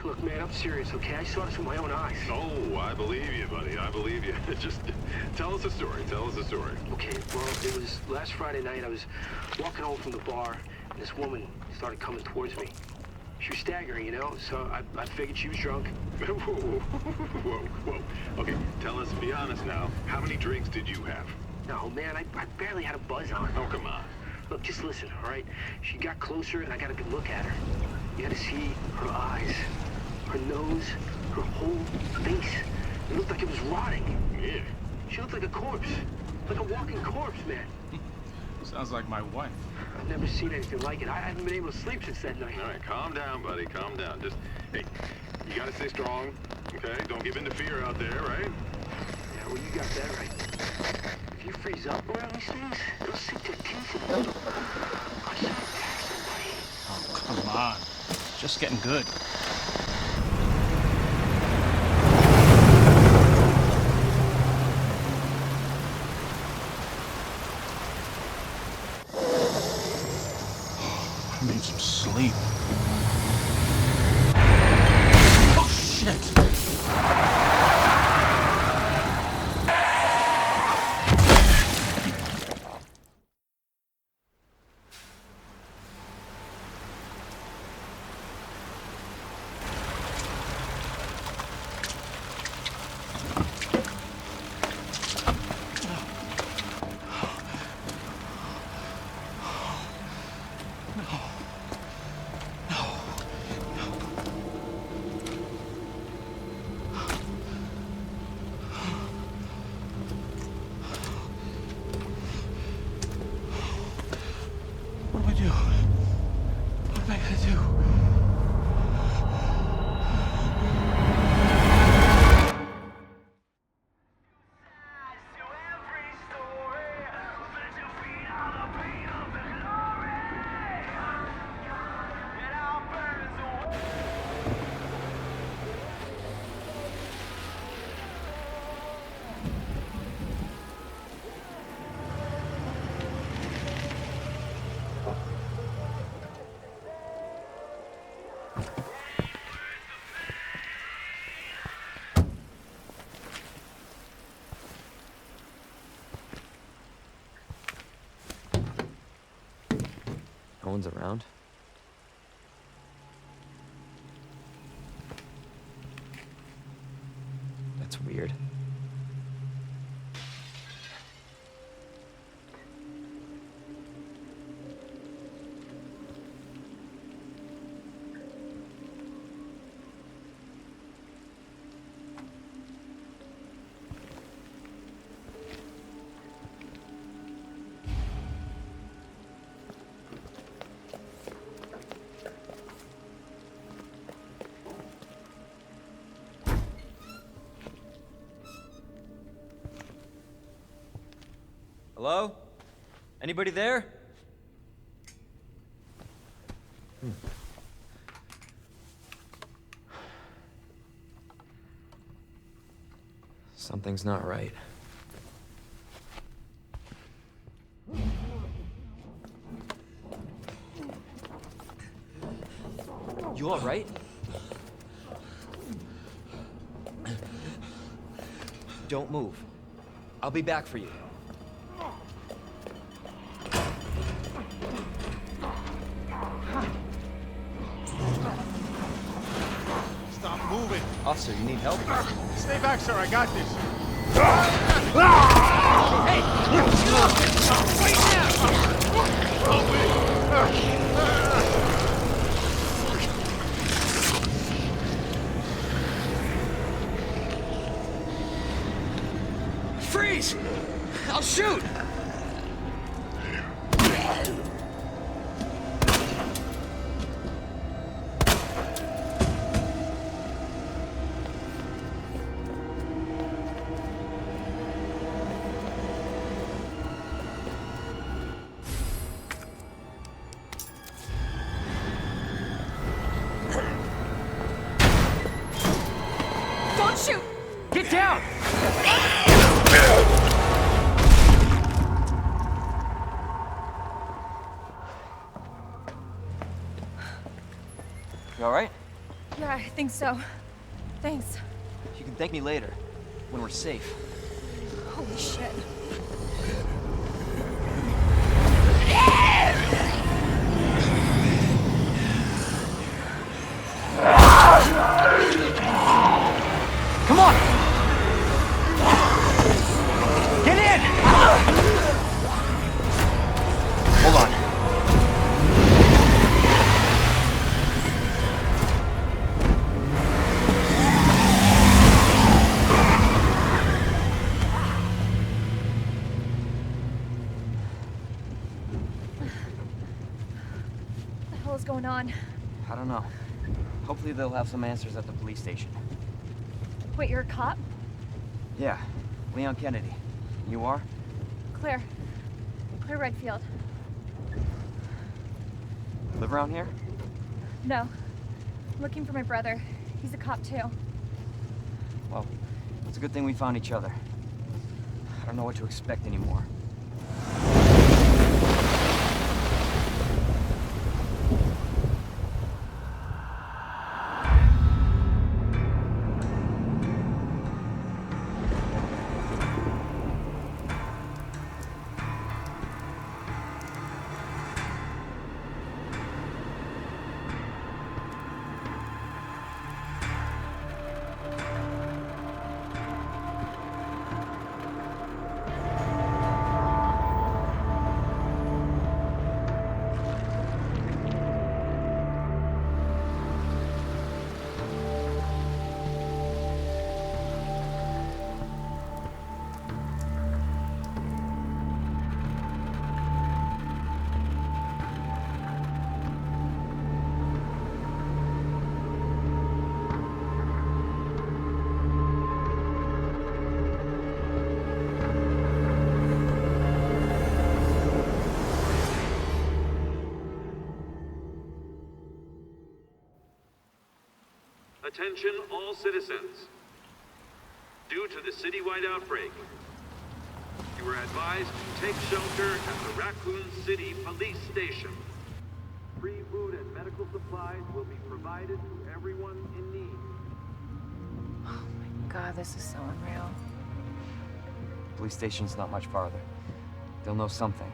Look, man, I'm serious, okay? I saw this with my own eyes. Oh, I believe you, buddy. I believe you. Just tell us a story. Tell us a story. Okay, well, it was last Friday night. I was walking home from the bar, and this woman started coming towards me. She was staggering, you know, so I figured she was drunk. Whoa. Okay, tell us, be honest now. How many drinks did you have? No, man, I barely had a buzz on. Oh, come on. Look, just listen, all right? She got closer, and I got a good look at her. You had to see her eyes, her nose, her whole face. It looked like it was rotting. Yeah. She looked like a corpse. Like a walking corpse, man. Sounds like my wife. I've never seen anything like it. I haven't been able to sleep since that night. All right, calm down, buddy. Calm down. Just, hey, you gotta stay strong, okay? Don't give in to fear out there, right? Yeah, well, you got that right. If you freeze up around these things, they'll sink their teeth in you. I saw it attack somebody. Oh, come on. Just getting good. I need some sleep. Oh, shit! No one's around? That's weird. Hello? Anybody there? Something's not right. You all right? Don't move. I'll be back for you. Stop moving. Officer, you need help? Stay back, sir. I got this. Hey! Freeze! I'll shoot! Don't shoot! Get down! You all right? Yeah, I think so. Thanks. You can thank me later, when we're safe. Holy shit. Come on! Get in! Hold on. What the hell is going on? I don't know. Hopefully they'll have some answers at the police station. Wait, you're a cop? Yeah, Leon Kennedy. You are? Claire. Claire Redfield. Live around here? No. I'm looking for my brother. He's a cop too. Well, it's a good thing we found each other. I don't know what to expect anymore. Attention all citizens. Due to the citywide outbreak, you are advised to take shelter at the Raccoon City Police Station. Free food and medical supplies will be provided to everyone in need. Oh my god, this is so unreal. Police station's not much farther. They'll know something.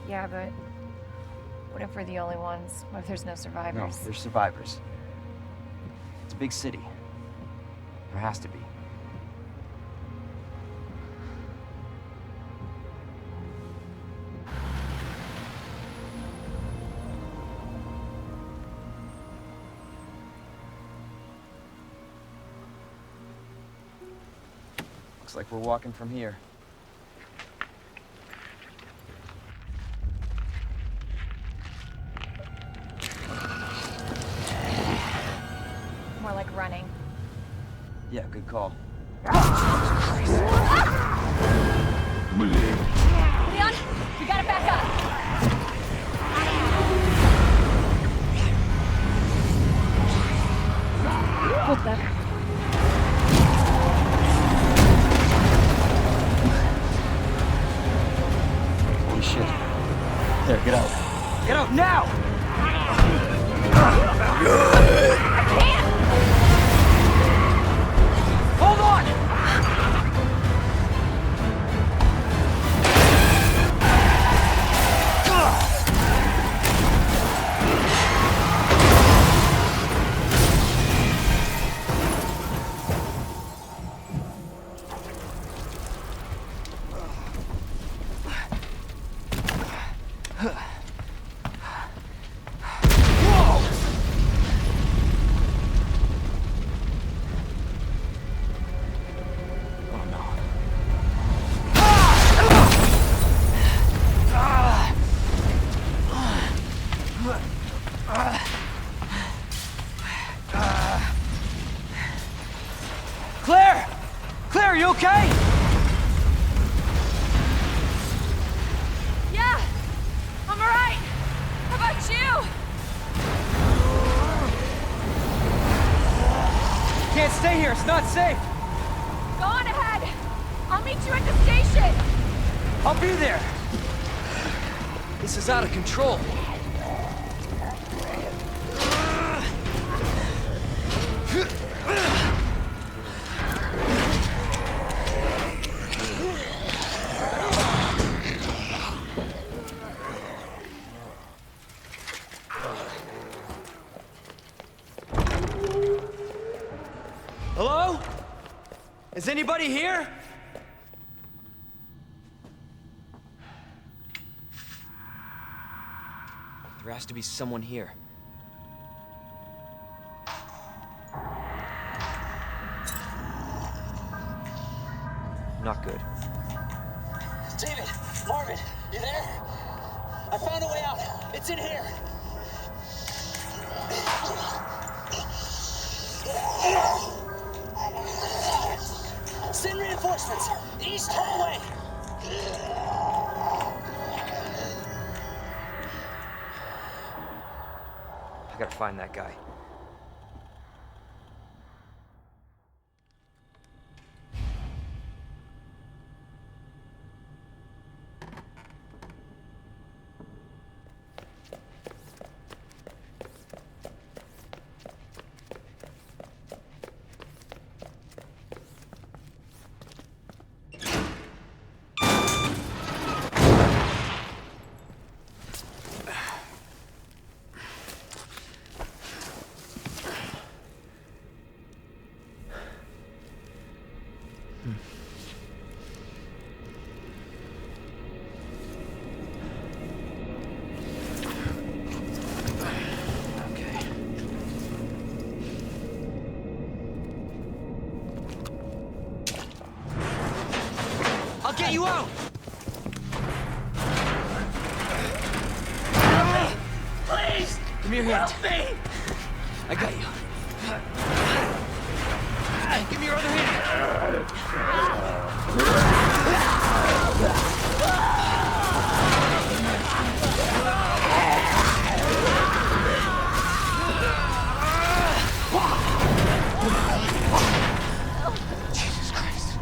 Yeah, but what if we're the only ones? What if there's no No, survivors? there's survivors. It's a big city. There has to be. Looks like we're walking from here. More like running. Yeah, good call. Leon, you gotta back up. What the? Holy shit. There, get out. Get out now! Hold on! Claire! Claire, are you okay? Yeah, I'm alright. How about you? Can't stay here, it's not safe. Go on ahead. I'll meet you at the station. I'll be there. This is out of control. Hello? Is anybody here? There has to be someone here. Not good. David! Marvin! You there? I found a way out! It's in here! Send reinforcements! East, turn away! I gotta find that guy. I'll get you out! Please! Give me your hand. Help me! I got you. Give me your other hand. Jesus Christ.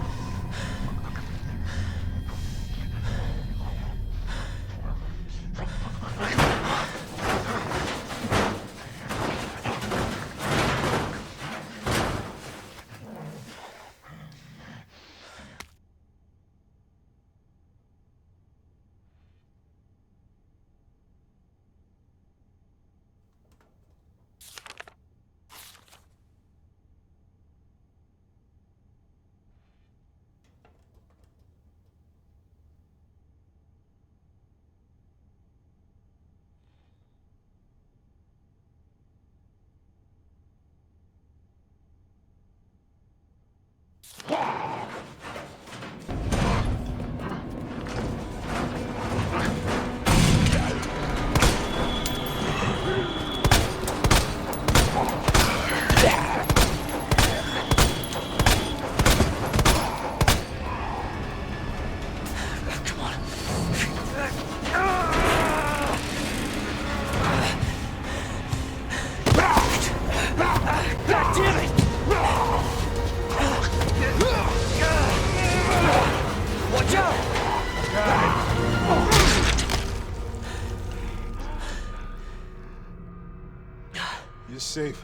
You're safe.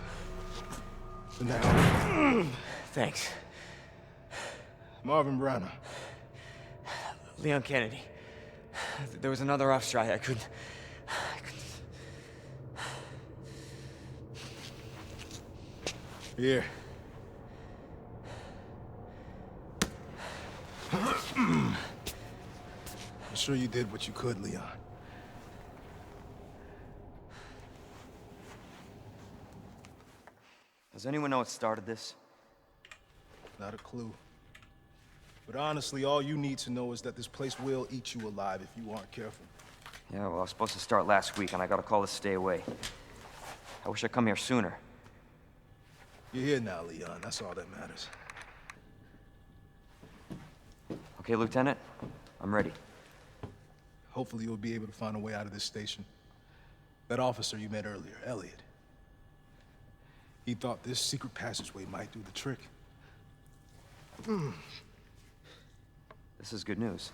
For now. Thanks. Marvin Browner. Leon Kennedy. There was another off strike. I couldn't... Here. I'm sure you did what you could, Leon. Does anyone know what started this? Not a clue. But honestly, all you need to know is that this place will eat you alive if you aren't careful. Yeah, well, I was supposed to start last week, and I got a call to stay away. I wish I'd come here sooner. You're here now, Leon. That's all that matters. Okay, Lieutenant? I'm ready. Hopefully you'll be able to find a way out of this station. That officer you met earlier, Elliot. He thought this secret passageway might do the trick. This is good news.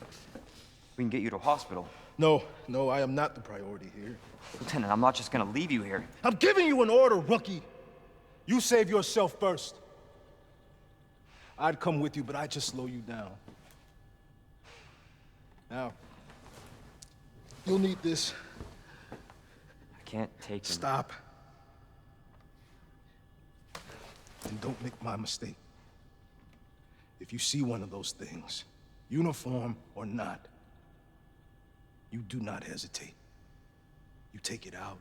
We can get you to a hospital. No, I am not the priority here. Lieutenant, I'm not just gonna leave you here. I'm giving you an order, rookie. You save yourself first. I'd come with you, but I'd just slow you down. Now, you'll need this. I can't take him. Stop. And don't make my mistake. If you see one of those things, uniform or not, you do not hesitate. You take it out,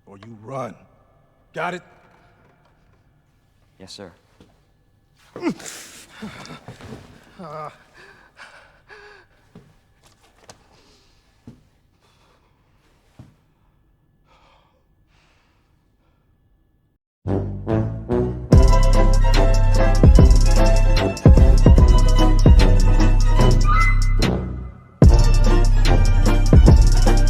or you run. Got it? Yes, sir.